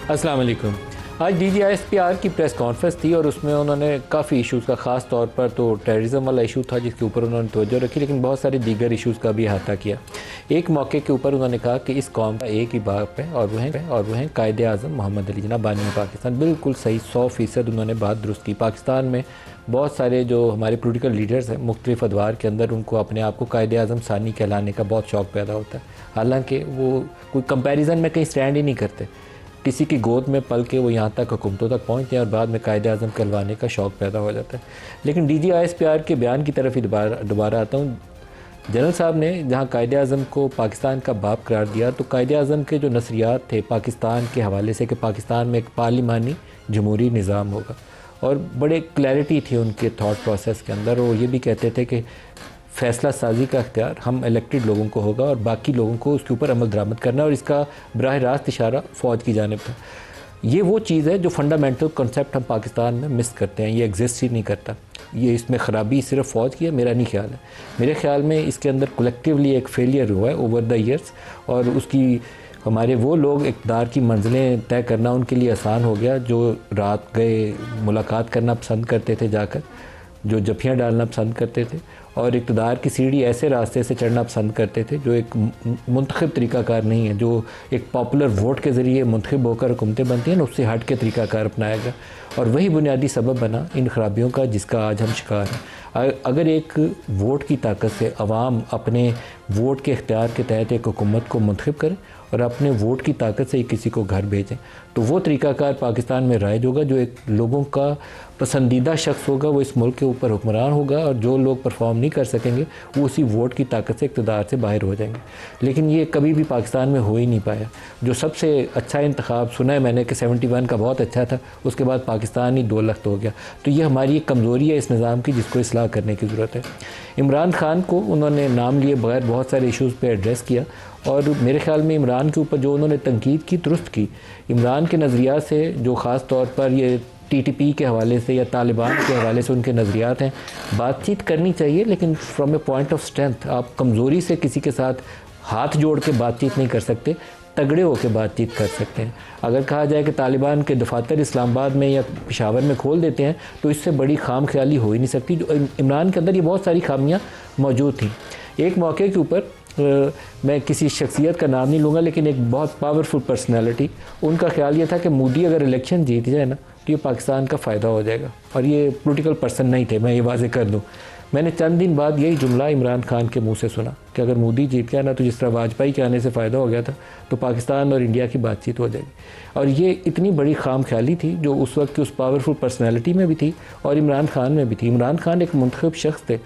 السلام علیکم۔ آج DGISPR کی پریس کانفرنس تھی اور اس میں انہوں نے کافی ایشوز کا، خاص طور پر تو ٹیررزم والا ایشو تھا جس کے اوپر انہوں نے توجہ رکھی، لیکن بہت سارے دیگر ایشوز کا بھی احاطہ کیا۔ ایک موقع کے اوپر انہوں نے کہا کہ اس قوم کا ایک ہی باپ ہے اور وہ ہیں قائد اعظم محمد علی جناح بانی پاکستان۔ بالکل صحیح، 100% انہوں نے بات درست کی۔ پاکستان میں بہت سارے جو ہمارے پولیٹیکل لیڈرز ہیں مختلف ادوار کے اندر، ان کو اپنے آپ کو قائد اعظم ثانی کہلانے کا بہت شوق پیدا ہوتا ہے، حالانکہ وہ کوئی کمپیریزن میں کہیں سٹینڈ ہی نہیں کرتے۔ کسی کی گود میں پل کے وہ یہاں تک حکومتوں تک پہنچتے ہیں اور بعد میں قائد اعظم کہلوانے کا شوق پیدا ہو جاتا ہے۔ لیکن DGISPR کے بیان کی طرف ہی دوبارہ آتا ہوں۔ جنرل صاحب نے جہاں قائد اعظم کو پاکستان کا باپ قرار دیا، تو قائد اعظم کے جو نظریات تھے پاکستان کے حوالے سے کہ پاکستان میں ایک پارلیمانی جمہوری نظام ہوگا، اور بڑے کلیئرٹی تھی ان کے تھاٹ پروسیس کے اندر۔ وہ یہ بھی کہتے تھے کہ فیصلہ سازی کا اختیار ہم الیکٹڈ لوگوں کو ہوگا اور باقی لوگوں کو اس کے اوپر عمل درآمد کرنا، اور اس کا براہ راست اشارہ فوج کی جانب تھا۔ یہ وہ چیز ہے جو فنڈامنٹل کنسیپٹ ہم پاکستان میں مس کرتے ہیں، یہ ایگزسٹ ہی نہیں کرتا۔ یہ اس میں خرابی صرف فوج کی ہے، میرا نہیں خیال ہے۔ میرے خیال میں اس کے اندر کلیکٹیولی ایک فیلئر ہوا ہے اوور دا ایئرس، اور اس کی ہمارے وہ لوگ اقتدار کی منزلیں طے کرنا ان کے لیے آسان ہو گیا جو رات گئے ملاقات کرنا پسند کرتے تھے، جا کر جو جفیاں ڈالنا پسند کرتے تھے، اور اقتدار کی سیڑھی ایسے راستے سے چڑھنا پسند کرتے تھے جو ایک منتخب طریقہ کار نہیں ہے، جو ایک پاپولر ووٹ کے ذریعے منتخب ہو کر حکومتیں بنتی ہیں نا، اس سے ہٹ کے طریقہ کار اپنایا گیا، اور وہی بنیادی سبب بنا ان خرابیوں کا جس کا آج ہم شکار ہیں۔ اگر ایک ووٹ کی طاقت سے عوام اپنے ووٹ کے اختیار کے تحت ایک حکومت کو منتخب کریں اور اپنے ووٹ کی طاقت سے کسی کو گھر بھیجیں، تو وہ طریقہ کار پاکستان میں رائج ہوگا، جو ایک لوگوں کا پسندیدہ شخص ہوگا، وہ اس ملک کے اوپر حکمران ہوگا، اور جو لوگ پرفارم نہیں کر سکیں گے وہ اسی ووٹ کی طاقت سے اقتدار سے باہر ہو جائیں گے۔ لیکن یہ کبھی بھی پاکستان میں ہو ہی نہیں پایا۔ جو سب سے اچھا انتخاب سنا ہے میں نے کہ 71 کا بہت اچھا تھا، اس کے بعد پاکستان ہی 2 لخت ہو گیا۔ تو یہ ہماری ایک کمزوری ہے اس نظام کی، جس کو اصلاح کرنے کی ضرورت ہے۔ عمران خان کو انہوں نے نام لیے بغیر بہت سارے ایشوز پہ ایڈریس کیا، اور میرے خیال میں عمران کے اوپر جو انہوں نے تنقید کی درست کی۔ عمران کے نظریات سے جو خاص طور پر یہ TTP کے حوالے سے یا طالبان کے حوالے سے ان کے نظریات ہیں، بات چیت کرنی چاہیے، لیکن from a point of strength. آپ کمزوری سے کسی کے ساتھ ہاتھ جوڑ کے بات چیت نہیں کر سکتے، تگڑے ہو کے بات چیت کر سکتے ہیں۔ اگر کہا جائے کہ طالبان کے دفاتر اسلام آباد میں یا پشاور میں کھول دیتے ہیں تو اس سے بڑی خام خیالی ہو ہی نہیں سکتی۔ جو عمران کے اندر یہ بہت ساری خامیاں موجود تھیں۔ ایک موقع کے اوپر میں کسی شخصیت کا نام نہیں لوں گا، لیکن ایک بہت پاورفل پرسنالٹی، ان کا خیال یہ تھا کہ مودی اگر الیکشن جیت جائے نا تو یہ پاکستان کا فائدہ ہو جائے گا، اور یہ پولیٹیکل پرسن نہیں تھے، میں یہ واضح کر دوں۔ میں نے چند دن بعد یہی جملہ عمران خان کے منہ سے سنا کہ اگر مودی جیت گیا نا تو جس طرح واجپئی کے آنے سے فائدہ ہو گیا تھا، تو پاکستان اور انڈیا کی بات چیت ہو جائے گی۔ اور یہ اتنی بڑی خام خیالی تھی جو اس وقت کی اس پاورفل پرسنالٹی میں بھی تھی اور عمران خان میں بھی تھی۔ عمران خان ایک منتخب شخص تھے،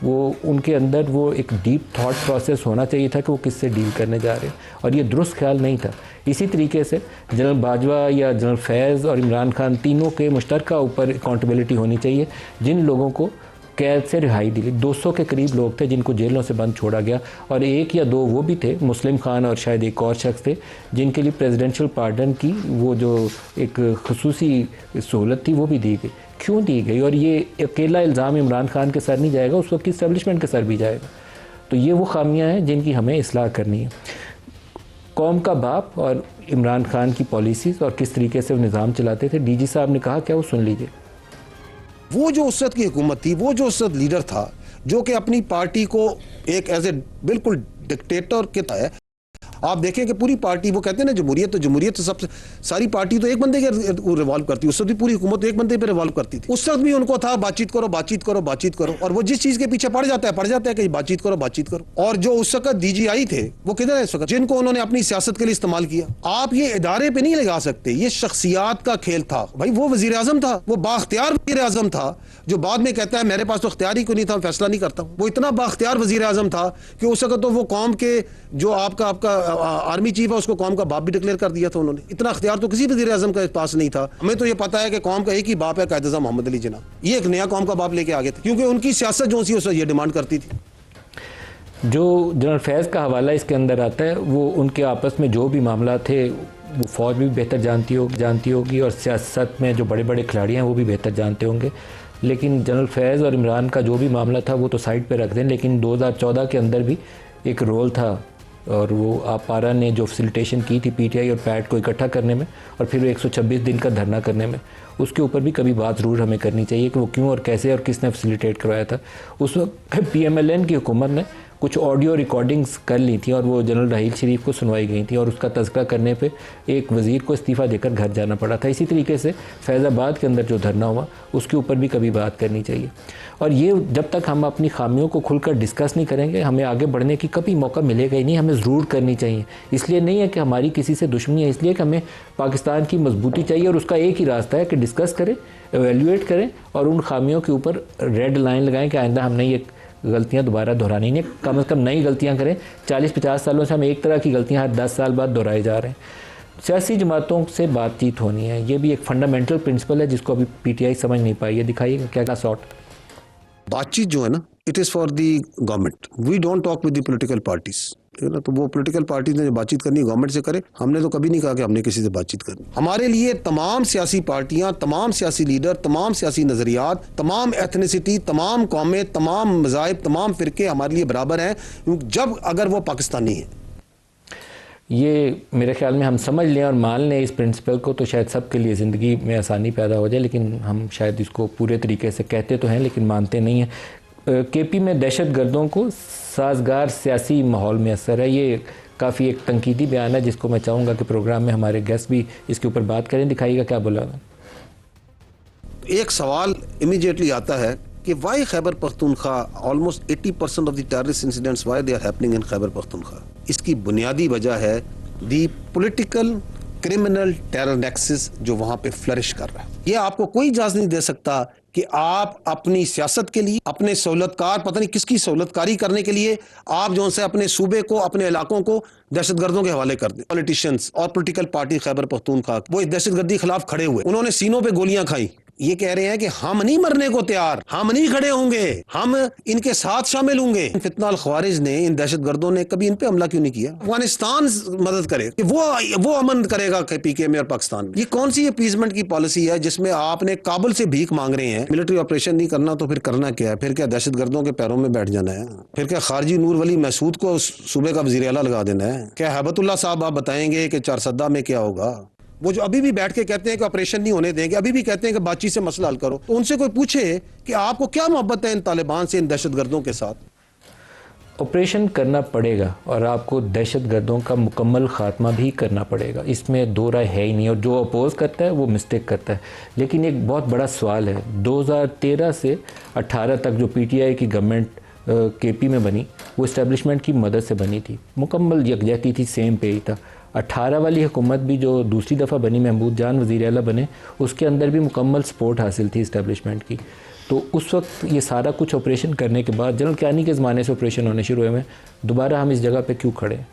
وہ ان کے اندر وہ ایک ڈیپ تھاٹ پروسیس ہونا چاہیے تھا کہ وہ کس سے ڈیل کرنے جا رہے ہیں، اور یہ درست خیال نہیں تھا۔ اسی طریقے سے جنرل باجوہ یا جنرل فیض اور عمران خان تینوں کے مشترکہ اوپر اکاؤنٹیبلٹی ہونی چاہیے۔ جن لوگوں کو قید سے رہائی دی، 200 کے قریب لوگ تھے جن کو جیلوں سے بند چھوڑا گیا، اور 1 یا 2 وہ بھی تھے، مسلم خان اور شاید ایک اور شخص تھے، جن کے لیے پریزیڈنشل پارڈن کی وہ جو ایک خصوصی سہولت تھی وہ بھی دی گئی۔ کیوں دی گئی؟ اور یہ اکیلا الزام عمران خان کے سر نہیں جائے گا، اس وقت کی اسٹیبلشمنٹ کے سر بھی جائے گا۔ تو یہ وہ خامیاں ہیں جن کی ہمیں اصلاح کرنی ہے۔ قوم کا باپ اور عمران خان کی پالیسیز اور کس طریقے سے وہ نظام چلاتے تھے، DG صاحب نے کہا کیا، وہ سن لیجئے۔ وہ جو اس وقت کی حکومت تھی، وہ جو اس وقت لیڈر تھا، جو کہ اپنی پارٹی کو ایک ایز اے بالکل ڈکٹیٹر کے ہے، آپ دیکھیں کہ پوری پارٹی، وہ کہتے ہیں نا جمہوریت سب سے ساری پارٹی تو ایک بندے کے ریوالو کرتی ہے، اس وقت بھی پوری حکومت ایک بندے پہ ریوالو کرتی تھی۔ اس وقت بھی ان کو تھا بات چیت کرو، اور وہ جس چیز کے پیچھے پڑ جاتا ہے کہ بات چیت کرو۔ اور جو اس وقت DGI تھے وہ کدھر ہے اس وقت، جن کو انہوں نے اپنی سیاست کے لیے استعمال کیا۔ آپ یہ ادارے پہ نہیں لگا سکتے، یہ شخصیات کا کھیل تھا۔ بھائی وہ وزیر اعظم تھا، وہ بااختیار وزیر اعظم تھا، جو بعد میں کہتا ہے میرے پاس تو اختیار ہی کوئی نہیں تھا، فیصلہ نہیں کرتا ہوں۔ وہ اتنا بااختیار وزیر اعظم تھا کہ اس وقت تو وہ قوم کے جو آپ کا آرمی چیف ہے اس کو قوم کا باپ بھی ڈکلیئر کر دیا تھا انہوں نے۔ اتنا اختیار تو کسی وزیر اعظم کے پاس نہیں تھا۔ ہمیں تو یہ پتا ہے کہ قوم کا ایک ہی باپ ہے، قائد اعظم محمد علی جناح۔ یہ ایک نیا قوم کا باپ لے کے آگے تھے، کیونکہ ان کی سیاست جو سی اس وقت یہ ڈیمانڈ کرتی تھی۔ جو جنرل فیض کا حوالہ اس کے اندر آتا ہے، وہ ان کے آپس میں جو بھی معاملات تھے وہ فوج بھی بہتر جانتی ہوگی، اور سیاست میں جو بڑے بڑے کھلاڑی ہیں وہ بھی بہتر جانتے ہوں گے۔ لیکن جنرل فیض اور عمران کا جو بھی معاملہ تھا وہ تو سائڈ پہ رکھ دیں، لیکن 2014 کے اندر بھی ایک رول تھا اور وہ آپارا نے جو فیسیلیٹیشن کی تھی پی ٹی آئی اور پیٹ کو اکٹھا کرنے میں اور پھر 126 دن کا دھرنا کرنے میں، اس کے اوپر بھی کبھی بات ضرور ہمیں کرنی چاہیے کہ وہ کیوں اور کیسے اور کس نے فیسیلیٹیٹ کروایا تھا۔ اس وقت پی ایم ایل این کی حکومت نے کچھ آڈیو ریکارڈنگز کر لی تھیں اور وہ جنرل راحیل شریف کو سنوائی گئی تھیں اور اس کا تذکرہ کرنے پہ ایک وزیر کو استعفیٰ دے کر گھر جانا پڑا تھا۔ اسی طریقے سے فیض آباد کے اندر جو دھرنا ہوا اس کے اوپر بھی کبھی بات کرنی چاہیے، اور یہ جب تک ہم اپنی خامیوں کو کھل کر ڈسکس نہیں کریں گے ہمیں آگے بڑھنے کی کبھی موقع ملے گا ہی نہیں۔ ہمیں ضرور کرنی چاہیے، اس لیے نہیں ہے کہ ہماری کسی سے دشمنی ہے، اس لیے کہ ہمیں پاکستان کی مضبوطی چاہیے، اور اس کا ایک ہی راستہ ہے کہ ڈسکس کریں، ایویلیویٹ کریں اور ان خامیوں کے اوپر ریڈ لائن لگائیں کہ آئندہ ہم نے یہ غلطیاں دوبارہ دہرانی نہیں، کم از کم نئی غلطیاں کریں۔ 40-50 سالوں سے ہم ایک طرح کی غلطیاں ہر 10 سال بعد دہرائے جا رہے ہیں۔ سیاسی جماعتوں سے بات چیت ہونی ہے، یہ بھی ایک فنڈامنٹل پرنسپل ہے جس کو ابھی پی ٹی آئی سمجھ نہیں پائی ہے۔ دکھائیے گا کیا سارٹ بات چیت جو ہے نا، it is for the government, we don't talk with the political parties, تو وہ پولیٹیکل پارٹیز نے جو بات چیت کرنی ہے گورنمنٹ سے کرے، ہم نے تو کبھی نہیں کہا کہ ہم نے کسی سے بات چیت کرنی۔ ہمارے لیے تمام سیاسی پارٹیاں، تمام سیاسی لیڈر، تمام سیاسی نظریات، تمام ایتھنیسٹی، تمام قومیں، تمام مذاہب، تمام فرقے ہمارے لیے برابر ہیں جب اگر وہ پاکستانی ہیں۔ یہ میرے خیال میں ہم سمجھ لیں اور مان لیں اس پرنسپل کو تو شاید سب کے لیے زندگی میں آسانی پیدا ہو جائے، لیکن ہم شاید اس کو پورے طریقے سے کہتے تو ہیں لیکن مانتے نہیں ہیں۔ کے پی میں دہشت گردوں کو سازگار سیاسی ماحول میں اثر ہے، یہ کافی ایک تنقیدی بیان ہے جس کو میں چاہوں گا کہ پروگرام میں ہمارے گیسٹ بھی اس کے اوپر بات کریں۔ دکھائیے گا کیا بولا۔ ایک سوال امیڈیٹلی آتا ہے کہ why Khyber Pakhtunkhwa, almost 80% of the terrorist incidents why they are happening in Khyber Pakhtunkhwa. اس کی بنیادی وجہ ہے the political criminal terror nexus جو وہاں پہ فلرش کر رہا ہے۔ یہ آپ کو کوئی اجازت نہیں دے سکتا کہ آپ اپنی سیاست کے لیے، اپنے سہولت کار، پتہ نہیں کس کی سہولت کاری کرنے کے لیے آپ جو سے اپنے صوبے کو، اپنے علاقوں کو دہشت گردوں کے حوالے کر دیں۔ پولیٹیشنز اور پولیٹیکل پارٹی خیبر پختونخوا وہ دہشت گردی خلاف کھڑے ہوئے، انہوں نے سینوں پہ گولیاں کھائیں، یہ کہہ رہے ہیں کہ ہم نہیں مرنے کو تیار، ہم نہیں کھڑے ہوں گے، ہم ان کے ساتھ شامل ہوں گے۔ فتنہ الخوارج نے، ان دہشت گردوں نے کبھی ان پہ حملہ کیوں نہیں کیا؟ افغانستان مدد کرے کہ وہ امن کرے گا کہ پی کے میں اور پاکستان میں۔ یہ کون سی اپیزمنٹ کی پالیسی ہے جس میں آپ نے کابل سے بھیک مانگ رہے ہیں؟ ملٹری آپریشن نہیں کرنا تو پھر کرنا کیا ہے؟ پھر کیا دہشت گردوں کے پیروں میں بیٹھ جانا ہے؟ پھر کیا خارجی نور ولی محسود کو صوبے کا وزیر اعلیٰ لگا دینا ہے؟ کیا ہیبت اللہ صاحب آپ بتائیں گے کہ چارسدہ میں کیا ہوگا؟ وہ جو ابھی بھی بیٹھ کے کہتے ہیں کہ آپریشن نہیں ہونے دیں گے، ابھی بھی کہتے ہیں کہ بات چیت سے مسئلہ حل کرو، تو ان سے کوئی پوچھے کہ آپ کو کیا محبت ہے ان طالبان سے، ان دہشت گردوں کے ساتھ؟ آپریشن کرنا پڑے گا اور آپ کو دہشت گردوں کا مکمل خاتمہ بھی کرنا پڑے گا، اس میں دو رائے ہے ہی نہیں، اور جو اپوز کرتا ہے وہ مسٹیک کرتا ہے۔ لیکن ایک بہت بڑا سوال ہے، 2013 سے 18 تک جو پی ٹی آئی کی گورنمنٹ کے پی میں بنی وہ اسٹیبلشمنٹ کی مدد سے بنی تھی، مکمل یکجہتی تھی، سیم پہ ہی تھا۔ 18 والی حکومت بھی جو دوسری دفعہ بنی، محمود جان وزیر اعلیٰ بنے، اس کے اندر بھی مکمل سپورٹ حاصل تھی اسٹیبلشمنٹ کی۔ تو اس وقت یہ سارا کچھ آپریشن کرنے کے بعد جنرل کیانی کے زمانے سے آپریشن ہونے شروع ہوئے ہیں، دوبارہ ہم اس جگہ پہ کیوں کھڑے ہیں؟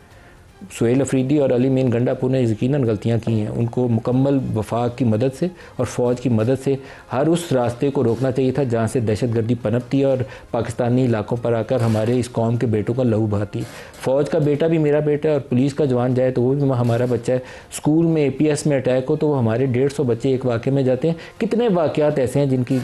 سہیل افریدی اور علی مین گنڈا پور نے یقیناً غلطیاں کی ہیں، ان کو مکمل وفاق کی مدد سے اور فوج کی مدد سے ہر اس راستے کو روکنا چاہیے تھا جہاں سے دہشت گردی پنپتی ہے اور پاکستانی علاقوں پر آ کر ہمارے اس قوم کے بیٹوں کا لہو بہاتی ہے۔ فوج کا بیٹا بھی میرا بیٹا ہے اور پولیس کا جوان جائے تو وہ بھی ہمارا بچہ ہے۔ اسکول میں اے پی ایس میں اٹیک ہو تو وہ ہمارے 150 بچے ایک واقعے میں جاتے ہیں۔ کتنے واقعات ایسے ہیں جن کی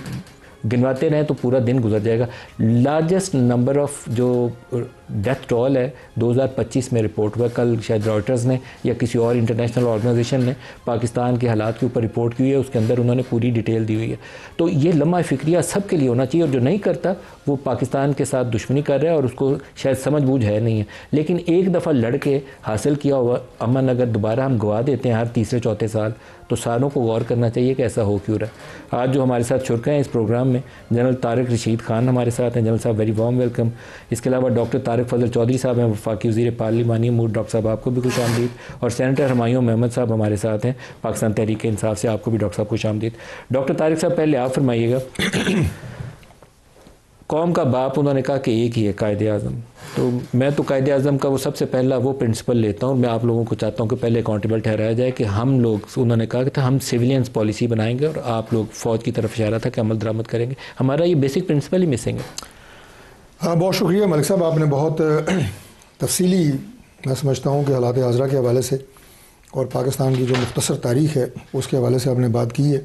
گنواتے رہیں تو پورا دن گزر جائے گا۔ لارجسٹ نمبر آف جو ڈیتھ ٹول ہے 2025 میں رپورٹ ہوا، کل شاید رائٹرز نے یا کسی اور انٹرنیشنل آرگنائزیشن نے پاکستان کے حالات کے اوپر رپورٹ کی ہوئی ہے، اس کے اندر انہوں نے پوری ڈیٹیل دی ہوئی ہے۔ تو یہ لمحہ فکریہ سب کے لیے ہونا چاہیے، اور جو نہیں کرتا وہ پاکستان کے ساتھ دشمنی کر رہا ہے اور اس کو شاید سمجھ بوجھ ہے نہیں ہے۔ لیکن ایک دفعہ لڑ کے حاصل کیا ہوا امن اگر دوبارہ ہم گوا دیتے ہیں ہر تیسرے چوتھے سال، تو ساروں کو غور کرنا چاہیے کہ ایسا ہو کیوں رہا ہے۔ آج جو ہمارے ساتھ شرکا ہیں اس پروگرام میں، جنرل طارق رشید خان ہمارے ساتھ ہیں، جنرل صاحب ویری وارم ویلکم۔ اس کے علاوہ ڈاکٹر طارق فضل چودھری صاحب ہیں، وفاقی وزیر پارلیمانی امور، ڈاکٹر صاحب آپ کو بھی خوش آمدید۔ اور سینیٹر ہمایوں محمد صاحب ہمارے ساتھ ہیں پاکستان تحریک انصاف سے، آپ کو بھی ڈاکٹر صاحب خوش آمدید۔ ڈاکٹر طارق صاحب پہلے آپ فرمائیے گا، قوم کا باپ انہوں نے کہا کہ ایک ہی ہے، قائد اعظم۔ تو میں تو قائد اعظم کا وہ سب سے پہلا وہ پرنسپل لیتا ہوں، میں آپ لوگوں کو چاہتا ہوں کہ پہلے اکاؤنٹیبل ٹھہرایا جائے کہ ہم لوگ، انہوں نے کہا کہ ہم سیولینز پالیسی بنائیں گے اور آپ لوگ فوج کی طرف اشارہ تھا کہ عمل درآمد کریں گے، ہمارا یہ بیسک پرنسپل ہی مسنگ ہے۔ ہاں، بہت شکریہ ملک صاحب، آپ نے بہت تفصیلی، میں سمجھتا ہوں کہ حالات حاضرہ کے حوالے سے اور پاکستان کی جو مختصر تاریخ ہے اس کے حوالے سے آپ نے بات کی ہے،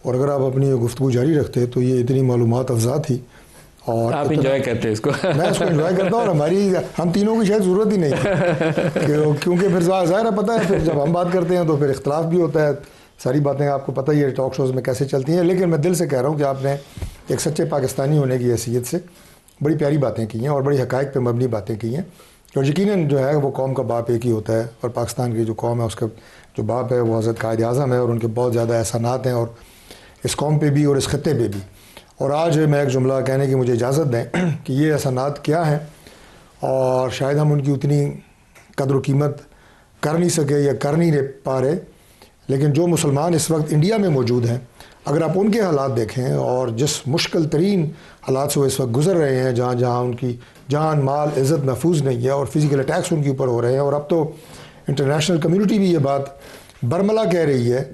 اور اگر آپ اپنی گفتگو جاری رکھتے تو یہ اتنی معلومات افزا تھی اور آپ انجوائے کرتے ہیں اس کو؟ میں اس کو انجوائے کرتا ہوں، اور ہم تینوں کی شاید ضرورت ہی نہیں ہے کیونکہ پھر ظاہر ہے پتہ ہے پھر جب ہم بات کرتے ہیں تو پھر اختلاف بھی ہوتا ہے، ساری باتیں آپ کو پتہ ہی ہے ٹاک شوز میں کیسے چلتی ہیں. لیکن میں دل سے کہہ رہا ہوں کہ آپ نے ایک سچے پاکستانی ہونے کی حیثیت سے بڑی پیاری باتیں کی ہیں اور بڑی حقائق پہ مبنی باتیں کی ہیں. اور یقیناً جو ہے وہ قوم کا باپ ایک ہی ہوتا ہے، اور پاکستان کی جو قوم ہے اس کا جو باپ ہے وہ حضرت قائد اعظم ہے، اور ان کے بہت زیادہ احسانات ہیں اور اس قوم پہ بھی اور اس خطے پہ بھی. اور آج میں ایک جملہ کہنے کی مجھے اجازت دیں کہ یہ احسانات کیا ہیں، اور شاید ہم ان کی اتنی قدر و قیمت کر نہیں سکے یا کر نہیں پا رہے، لیکن جو مسلمان اس وقت انڈیا میں موجود ہیں، اگر آپ ان کے حالات دیکھیں اور جس مشکل ترین حالات سے وہ اس وقت گزر رہے ہیں، جہاں ان کی جان مال عزت محفوظ نہیں ہے اور فزیکل اٹیکس ان کے اوپر ہو رہے ہیں، اور اب تو انٹرنیشنل کمیونٹی بھی یہ بات برملا کہہ رہی ہے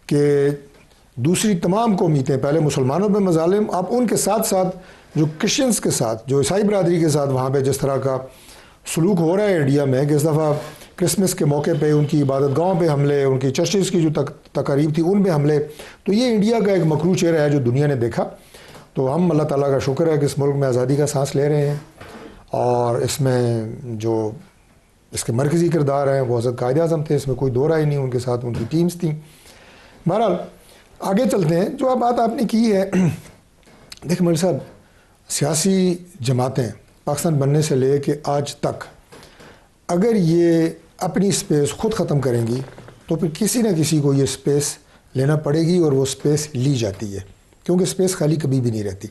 کہ دوسری تمام قومیتیں، پہلے مسلمانوں پہ مظالم، اب ان کے ساتھ ساتھ جو کرسچنس کے ساتھ، جو عیسائی برادری کے ساتھ وہاں پہ جس طرح کا سلوک ہو رہا ہے انڈیا میں، کہ اس دفعہ کرسمس کے موقع پہ ان کی عبادت گاہوں پہ حملے، ان کی چرچز کی جو تقاریب تھی ان پہ حملے، تو یہ انڈیا کا ایک مکروہ چہرہ ہے جو دنیا نے دیکھا. تو ہم اللہ تعالیٰ کا شکر ہے کہ اس ملک میں آزادی کا سانس لے رہے ہیں، اور اس میں جو اس کے مرکزی کردار ہیں وہ حضرت قائد اعظم تھے، اس میں کوئی دو رائے نہیں، ان کے ساتھ ان کی ٹیمز تھیں. بہرحال آگے چلتے ہیں. جو بات آپ نے کی ہے، دیکھ ملک صاحب، سیاسی جماعتیں پاکستان بننے سے لے کے آج تک اگر یہ اپنی سپیس خود ختم کریں گی تو پھر کسی نہ کسی کو یہ سپیس لینا پڑے گی، اور وہ سپیس لی جاتی ہے، کیونکہ سپیس خالی کبھی بھی نہیں رہتی.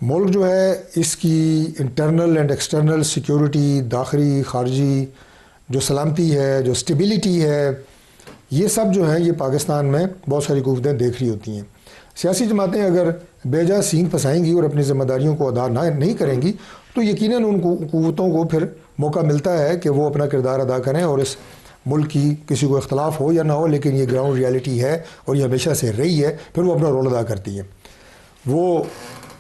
ملک جو ہے اس کی انٹرنل اینڈ ایکسٹرنل سیکیورٹی، داخلی خارجی جو سلامتی ہے، جو سٹیبلٹی ہے، یہ سب جو ہیں یہ پاکستان میں بہت ساری قوتیں دیکھ رہی ہوتی ہیں. سیاسی جماعتیں اگر بے جا سینگ پھنسائیں گی اور اپنی ذمہ داریوں کو ادا نہیں کریں گی تو یقیناً ان قوتوں کو پھر موقع ملتا ہے کہ وہ اپنا کردار ادا کریں، اور اس ملک کی کسی کو اختلاف ہو یا نہ ہو، لیکن یہ گراؤنڈ ریالٹی ہے اور یہ ہمیشہ سے رہی ہے، پھر وہ اپنا رول ادا کرتی ہیں. وہ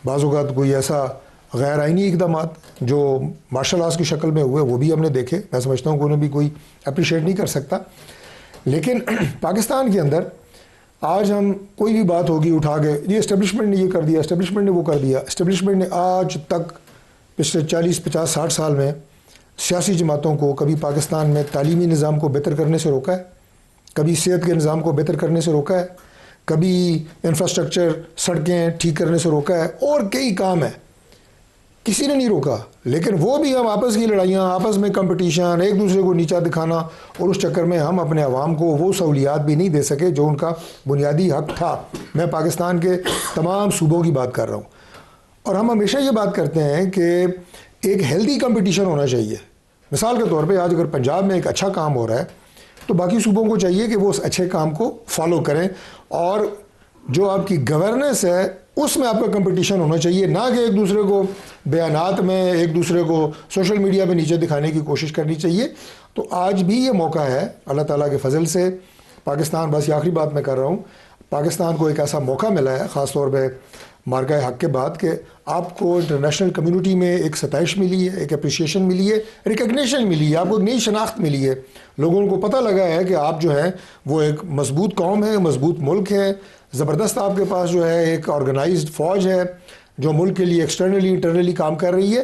بعض اوقات کوئی ایسا غیر آئینی اقدامات جو مارشل آرٹس کی شکل میں ہوئے وہ بھی ہم نے دیکھے، میں سمجھتا ہوں کہ انہیں بھی کوئی اپریشیٹ نہیں کر سکتا. لیکن پاکستان کے اندر آج ہم کوئی بھی بات ہوگی اٹھا کے یہ اسٹیبلشمنٹ نے یہ کر دیا، اسٹیبلشمنٹ نے وہ کر دیا. اسٹیبلشمنٹ نے آج تک پچھلے 40 50 60 سال میں سیاسی جماعتوں کو کبھی پاکستان میں تعلیمی نظام کو بہتر کرنے سے روکا ہے، کبھی صحت کے نظام کو بہتر کرنے سے روکا ہے، کبھی انفراسٹرکچر سڑکیں ٹھیک کرنے سے روکا ہے، اور کئی کام ہیں کسی نے نہیں روکا. لیکن وہ بھی ہم آپس کی لڑائیاں، آپس میں کمپٹیشن، ایک دوسرے کو نیچا دکھانا، اور اس چکر میں ہم اپنے عوام کو وہ سہولیات بھی نہیں دے سکے جو ان کا بنیادی حق تھا. میں پاکستان کے تمام صوبوں کی بات کر رہا ہوں. اور ہم ہمیشہ یہ بات کرتے ہیں کہ ایک ہیلدی کمپٹیشن ہونا چاہیے. مثال کے طور پہ آج اگر پنجاب میں ایک اچھا کام ہو رہا ہے تو باقی صوبوں کو چاہیے کہ وہ اس اچھے کام کو فالو کریں، اور جو آپ کی گورننس ہے اس میں آپ کا کمپٹیشن ہونا چاہیے، نہ کہ ایک دوسرے کو بیانات میں ایک دوسرے کو سوشل میڈیا پہ نیچے دکھانے کی کوشش کرنی چاہیے. تو آج بھی یہ موقع ہے اللہ تعالیٰ کے فضل سے پاکستان، بس یہ آخری بات میں کر رہا ہوں، پاکستان کو ایک ایسا موقع ملا ہے خاص طور پہ مارکہ حق کے بعد کہ آپ کو انٹرنیشنل کمیونٹی میں ایک ستائش ملی ہے، ایک اپریشیشن ملی ہے، ریکگنیشن ملی ہے، آپ کو ایک نئی شناخت ملی ہے. لوگوں کو پتہ لگا ہے کہ آپ جو ہیں وہ ایک مضبوط قوم ہے، مضبوط ملک ہے، زبردست آپ کے پاس جو ہے ایک آرگنائزڈ فوج ہے جو ملک کے لیے ایکسٹرنلی انٹرنلی کام کر رہی ہے.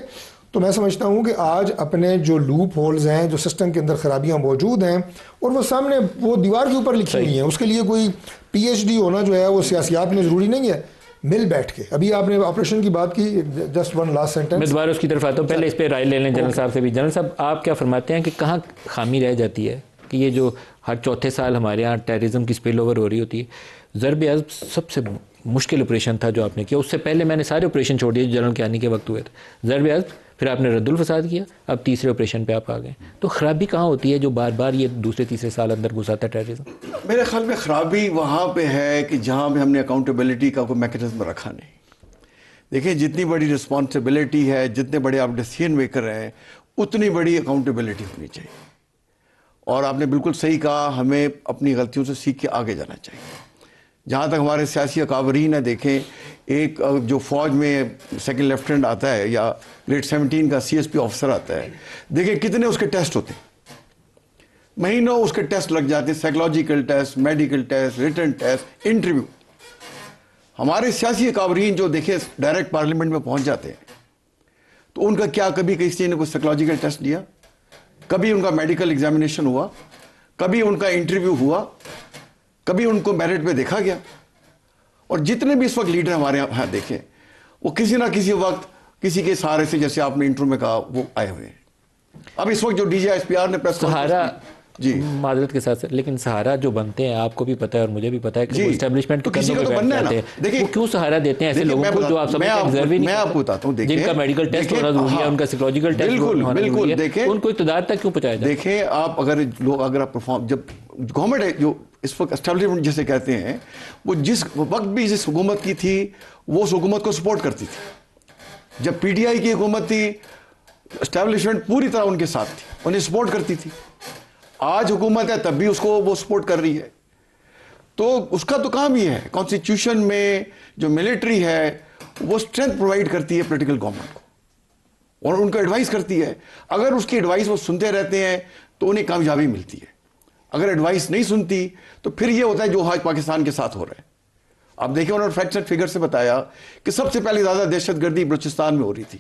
تو میں سمجھتا ہوں کہ آج اپنے جو لوپ ہولز ہیں، جو سسٹم کے اندر خرابیاں موجود ہیں، اور وہ سامنے وہ دیوار کے اوپر لکھی ہوئی ہیں، اس کے لیے کوئی پی ایچ ڈی ہونا جو ہے وہ سیاسیات میں ضروری نہیں ہے. مل بیٹھ کے، ابھی آپ نے آپریشن کی بات کی، جسٹ ون لاسٹ سینٹنس، میں دوبارہ اس کی طرف آتا ہوں، پہلے اس پہ رائے لے لیں جنرل صاحب سے بھی. جنرل صاحب آپ کیا فرماتے ہیں کہ کہاں خامی رہ جاتی ہے کہ یہ جو ہر چوتھے سال ہمارے ہاں ٹیررزم کی سپل اوور ہو رہی ہوتی ہے؟ ضرب عزم سب سے مشکل آپریشن تھا جو آپ نے کیا، اس سے پہلے میں نے سارے آپریشن چھوڑ دیے جو جنرل کیانی کے وقت ہوئے تھے. ضرب عزم، پھر آپ نے رد الفساد کیا، اب تیسرے آپریشن پہ آپ آ گئے. تو خرابی کہاں ہوتی ہے جو بار بار یہ دوسرے تیسرے سال اندر گھساتا ہے ٹیررزم؟ میرے خیال میں خرابی وہاں پہ ہے کہ جہاں پہ ہم نے اکاؤنٹیبلٹی کا کوئی میکینزم رکھا نہیں. دیکھیں جتنی بڑی رسپانسبلٹی ہے، جتنے بڑے آپ ڈیسیژن میکر ہیں، اتنی بڑی اکاؤنٹیبلٹی ہونی چاہیے. اور آپ نے بالکل صحیح کہا، ہمیں اپنی غلطیوں سے سیکھ کے آگے جانا چاہیے. جہاں تک ہمارے سیاسی اکابرین ہیں، دیکھیں ایک جو فوج میں سیکنڈ لیفٹیننٹ آتا ہے یا گریڈ 17 کا CSP آفیسر آتا ہے، دیکھیں کتنے اس کے ٹیسٹ ہوتے ہیں، مہینوں اس کے ٹیسٹ لگ جاتے ہیں، psychological test, medical test, return test, interview. ہمارے سیاسی کابرین جو دیکھیں ڈائریکٹ پارلیمنٹ میں پہنچ جاتے ہیں تو ان کا کیا کبھی کسی نے کوئی سائیکولوجیکل ٹیسٹ دیا؟ کبھی ان کا میڈیکل ایگزامینیشن ہوا؟ کبھی ان کا انٹرویو ہوا؟ کبھی ان کو میرٹ پہ دیکھا گیا؟ اور جتنے بھی اس وقت لیڈر ہمارے یہاں دیکھیں وہ کسی نہ کسی وقت کسی کے سہارے سے، جیسے آپ نے انٹرو میں کہا، وہ آئے ہوئے ہیں. اب اس وقت جو D G S P R نے پریس سہارا، جی معذرت کے ساتھ، لیکن سہارا جو بنتے ہیں آپ کو بھی پتہ ہے اور مجھے بھی پتہ ہے کہ وہ اسٹیبلشمنٹ کے کندھوں پہ بیٹھ جاتے ہیں. وہ کیوں سہارا دیتے ہیں ایسے لوگوں کو جو آپ سمجھتے ہیں ڈیزرو ہی نہیں؟ میں آپ کو بتاتا ہوں، دیکھیں جن کا میڈیکل ٹیسٹ ہونا ضروری ہے، ان کا سائیکولوجیکل ٹیسٹ ہونا ضروری ہے، دیکھیں ان کو اقتدار تک کیوں پہنچایا جائے؟ دیکھیں آپ اگر آپ پرفارم، جب گورنمنٹ ہے جو اس وقت اسٹیبلشمنٹ جسے کہتے ہیں، وہ جس وقت بھی جس حکومت کی تھی وہ اس حکومت کو سپورٹ کرتی تھی. جب پی ٹی آئی کی حکومت تھی اسٹیبلشمنٹ پوری طرح ان کے ساتھ تھی، انہیں سپورٹ کرتی تھی. آج حکومت ہے تب بھی اس کو وہ سپورٹ کر رہی ہے. تو اس کا تو کام ہی ہے، کانسٹیٹیوشن میں جو ملٹری ہے وہ اسٹرینتھ پرووائڈ کرتی ہے پولیٹیکل گورنمنٹ کو، اور ان کو ایڈوائز کرتی ہے. اگر اس کی ایڈوائز وہ سنتے رہتے ہیں تو انہیں کامیابی ملتی ہے. اگر ایڈوائس نہیں سنتی تو پھر یہ ہوتا ہے جو آج پاکستان کے ساتھ ہو رہا ہے. آپ دیکھیں انہوں نے فیکٹس اینڈ فگر سے بتایا کہ سب سے پہلے زیادہ دہشت گردی بلوچستان میں ہو رہی تھی.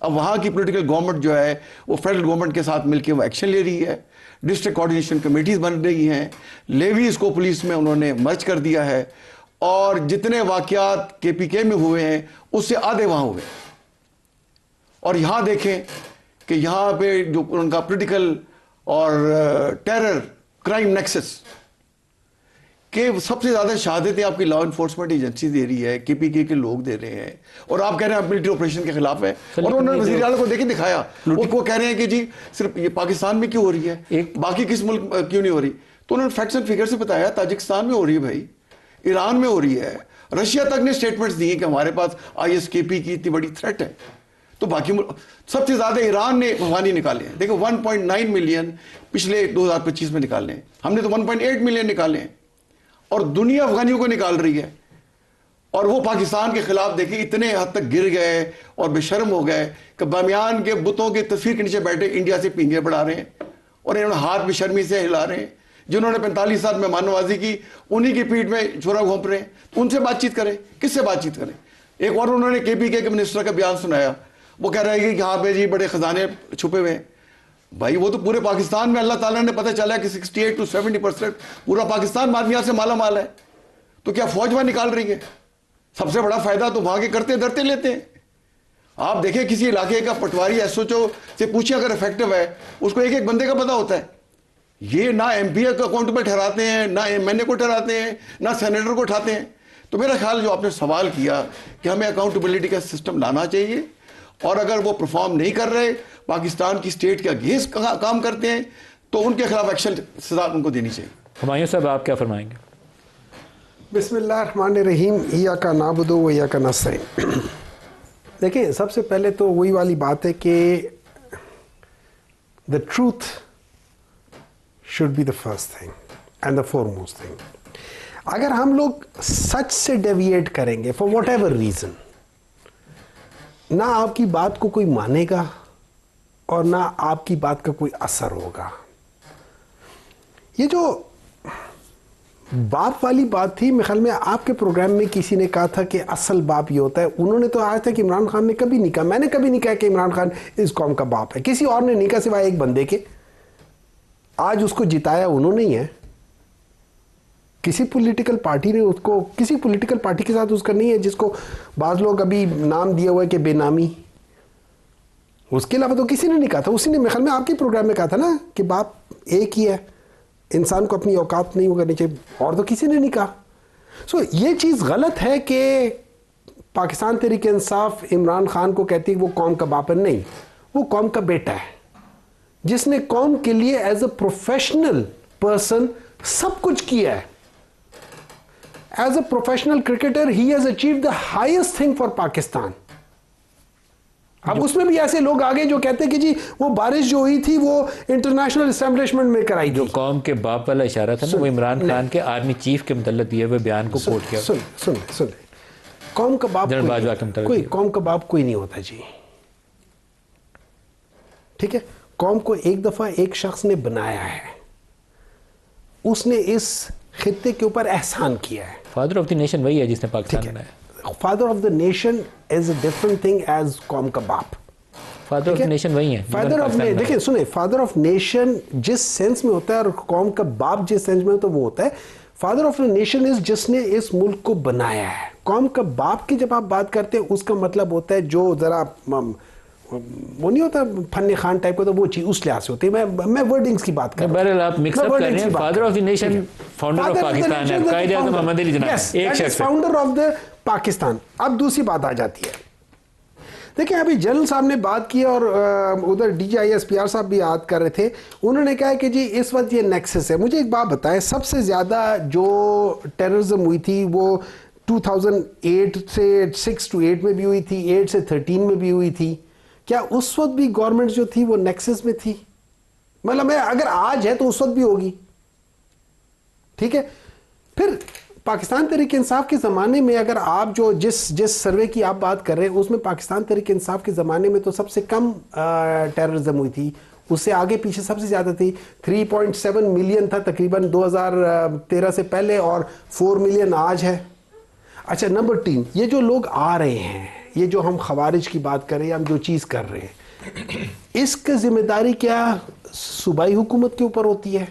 اب وہاں کی پولیٹیکل گورنمنٹ جو ہے وہ فیڈرل گورنمنٹ کے ساتھ مل کے وہ ایکشن لے رہی ہے. ڈسٹرکٹ کوآرڈینیشن کمیٹیز بن رہی ہیں، لیویز کو پولیس میں انہوں نے مرج کر دیا ہے، اور جتنے واقعات کے پی کے میں ہوئے ہیں اس سے آدھے وہاں ہوئے. اور یہاں دیکھیں کہ یہاں پہ جو ان کا پولیٹیکل اور ٹیرر کرائم نیکسس کہ سب سے زیادہ شہادتیں آپ کی لا انفورسمنٹ ایجنسی دے رہی ہے، کے پی کے لوگ دے رہے ہیں، اور آپ کہہ رہے ہیں آپ ملٹری آپریشن کے خلاف ہے. اور انہوں نے وزیر اعلیٰ کو دیکھیں دکھایا، وہ کہہ رہے ہیں کہ جی صرف یہ پاکستان میں کیوں ہو رہی ہے، باقی کس ملک کیوں نہیں ہو رہی. تو انہوں نے فیکٹس اینڈ فگر سے بتایا تاجکستان میں ہو رہی ہے بھائی، ایران میں ہو رہی ہے، رشیا تک نے اسٹیٹمنٹس دی ہیں کہ ہمارے پاس آئی ایس کے پی کی اتنی بڑی تھریٹ ہے. تو باقی سب سے زیادہ ایران نے افغانی نکالے ہیں. دیکھو 1.9 ملین پچھلے 2025 میں نکالے ہیں، ہم نے تو 1.8 ملین نکالے ہیں، اور دنیا افغانیوں کو نکال رہی ہے. اور وہ پاکستان کے خلاف دیکھیں اتنے حد تک گر گئے اور بے شرم ہو گئے کہ بامیان کے بتوں کی تصویر کے نیچے بیٹھے انڈیا سے پینگے بڑھا رہے ہیں، اور انہوں نے ہاتھ بے شرمی سے ہلا رہے ہیں. جنہوں نے 45 سال مہمان نوازی کی انہی کی پیٹھ میں چھرا گھونپ رہے ہیں. تو ان سے بات چیت کریں، کس سے بات چیت کریں. ایک اور انہوں نے کے پی کے منسٹر کا بیان سنایا، وہ کہہ رہے ہیں کہ یہاں پہ جی بڑے خزانے چھپے ہوئے ہیں. بھائی وہ تو پورے پاکستان میں اللہ تعالیٰ نے پتہ چلا کہ 68 to 70% پورا پاکستان مافیا سے مالا مال ہے. تو کیا فوج وہاں نکال رہی ہے؟ سب سے بڑا فائدہ تو وہاں کے کرتے درتے لیتے ہیں. آپ دیکھیں کسی علاقے کا پٹواری ایس ایچ او سے پوچھیں اگر افیکٹو ہے، اس کو ایک ایک بندے کا پتہ ہوتا ہے. یہ نہ ایم پی اے کو اکاؤنٹیبل ٹھہراتے ہیں، نہ ایم این اے کو ٹھہراتے ہیں، نہ سینیٹر کو اٹھاتے ہیں. تو میرا خیال جو آپ نے سوال کیا کہ ہمیں اکاؤنٹیبلٹی کا سسٹم لانا چاہیے، اور اگر وہ پرفارم نہیں کر رہے، پاکستان کی اسٹیٹ کے اگینسٹ کام کرتے ہیں، تو ان کے خلاف ایکشن سزا ان کو دینی چاہیے. ہمایوں صاحب آپ کیا فرمائیں گے؟ بسم اللہ الرحمن الرحیم. ایاک نعبد و ایاک نستعین. دیکھیں سب سے پہلے تو وہی والی بات ہے کہ the truth should be the first thing and the foremost thing. اگر ہم لوگ سچ سے ڈیویٹ کریں گے for whatever reason، نہ آپ کی بات کو کوئی مانے گا اور نہ آپ کی بات کا کوئی اثر ہوگا. یہ جو باپ والی بات تھی، میرے خیال میں آپ کے پروگرام میں کسی نے کہا تھا کہ اصل باپ یہ ہوتا ہے. انہوں نے تو آج تک عمران خان نے کبھی نہیں کہا، میں نے کبھی نہیں کہا کہ عمران خان اس قوم کا باپ ہے. کسی اور نے نہیں کہا سوائے ایک بندے کے. آج اس کو جتایا انہوں نے ہی ہے. کسی پولیٹیکل پارٹی نے اس کو، کسی پولیٹیکل پارٹی کے ساتھ اس کا نہیں ہے جس کو بعض لوگ ابھی نام دیا ہوا ہے کہ بے نامی. اس کے علاوہ تو کسی نے نہیں کہا تھا. اسی نے میرے خیال میں آپ کے پروگرام میں کہا تھا نا کہ باپ ایک ہی ہے، انسان کو اپنی اوقات نہیں کرنی چاہیے، اور تو کسی نے نہیں کہا. سو یہ چیز غلط ہے کہ پاکستان تحریک انصاف عمران خان کو کہتی ہے کہ وہ قوم کا باپ ہے. نہیں، وہ قوم کا بیٹا ہے جس نے قوم کے لیے ایز اے پروفیشنل پرسن سب کچھ کیا ہے. As a professional cricketer he has achieved the highest thing for Pakistan. اب اس میں بھی ایسے لوگ آگے جو کہتے ہیں کہ جی وہ بارش جو ہوئی تھی وہ انٹرنیشنل اسٹیبلشمنٹ میں کرائی تھی. جو قوم کے باپ والا اشارہ تھا نا، وہ عمران خان کے آرمی چیف کے متعلق دیے ہوئے بیان کو کوٹ کیا. سن قوم کا باپ قوم کا باپ کوئی نہیں ہوتا جی. ٹھیک ہے، قوم کو ایک دفعہ ایک شخص نے بنایا ہے، اس نے اس خطے کے اوپر احسان کیا ہے. فادر آف دی نیشن وہی ہے جس نے پاکستان بنایا. Father of the nation is a different thing as قوم کا باپ. فادر آف دی نیشن وہی ہے. فادر آف دیکھیں سنیں, فادر آف نیشن جس سینس میں ہوتا ہے اور قوم کا باپ جس سینس میں ہوتا ہے وہ ہوتا ہے. Father of the nation is جس نے اس ملک کو بنایا ہے. قوم کا باپ کی جب آپ بات کرتے ہیں اس کا مطلب ہوتا ہے جو ذرا وہ نہیں ہوتا فن خان ٹائپ کا, تو وہ چیز اس لحاظ سے ہوتی ہے. میں ورڈنگز کی بات کر رہا ہوں. بہرحال آپ مکس اپ کر رہے ہیں. Father of the nation founder of Pakistan ہے قائد اعظم محمد علی جناح, ایک شخص فاؤنڈر آف دا پاکستان. اب دوسری بات آ جاتی ہے, دیکھیں ابھی جنرل صاحب نے بات کی اور ادھر D G I S P R صاحب بھی یاد کر رہے تھے. انہوں نے کہا کہ جی اس وقت یہ نیکسس ہے. مجھے ایک بات بتائیں, سب سے زیادہ جو ٹیررزم ہوئی تھی وہ 2008 سے 6 to 8 میں بھی ہوئی تھی, 8 سے 13 میں بھی ہوئی تھی. کیا اس وقت بھی گورنمنٹ جو تھی وہ نیکسس میں تھی؟ مطلب اگر آج ہے تو اس وقت بھی ہوگی. ٹھیک ہے, پھر پاکستان تحریک انصاف کے زمانے میں اگر آپ جو جس سروے کی آپ بات کر رہے ہیں اس میں پاکستان تحریک انصاف کے زمانے میں تو سب سے کم ٹیررزم ہوئی تھی. اس سے آگے پیچھے سب سے زیادہ تھی. 3.7 ملین تھا تقریباً 2013 سے پہلے اور 4 ملین آج ہے. اچھا نمبر 3, یہ جو لوگ آ رہے ہیں, یہ جو ہم خوارج کی بات کر رہے ہیں, ہم جو چیز کر رہے ہیں, اس کی ذمہ داری کیا صوبائی حکومت کے اوپر ہوتی ہے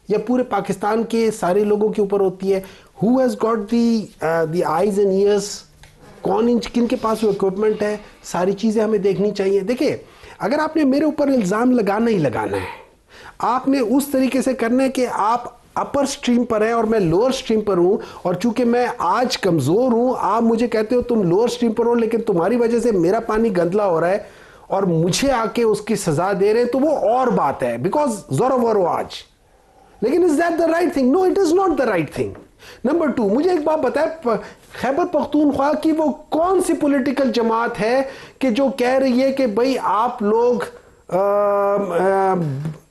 یا پورے پاکستان کے سارے لوگوں کے اوپر ہوتی ہے؟ Who has got the eyes and ears? کن کے پاس وہ اکوپمنٹ ہے؟ ساری چیزیں ہمیں دیکھنی چاہیے. دیکھیں اگر آپ نے میرے اوپر الزام لگانا ہی لگانا ہے, آپ نے اس طریقے سے کرنا ہے کہ آپ اپر سٹریم پر ہیں اور میں لوور سٹریم پر ہوں, اور چونکہ میں آج کمزور ہوں آپ مجھے کہتے ہو تم لوور سٹریم پر ہو, لیکن تمہاری وجہ سے میرا پانی گندلا ہو رہا ہے اور مجھے آ کے اس کی سزا دے رہے ہیں, تو وہ اور بات ہے بیکاز زورور ہو آج. لیکن is that the right thing? No, it is not the right thing. Number 2, مجھے ایک بات بتائے, خیبر پختونخوا کی وہ کون سی پولیٹیکل جماعت ہے کہ جو کہہ رہی ہے کہ بھئی آپ لوگ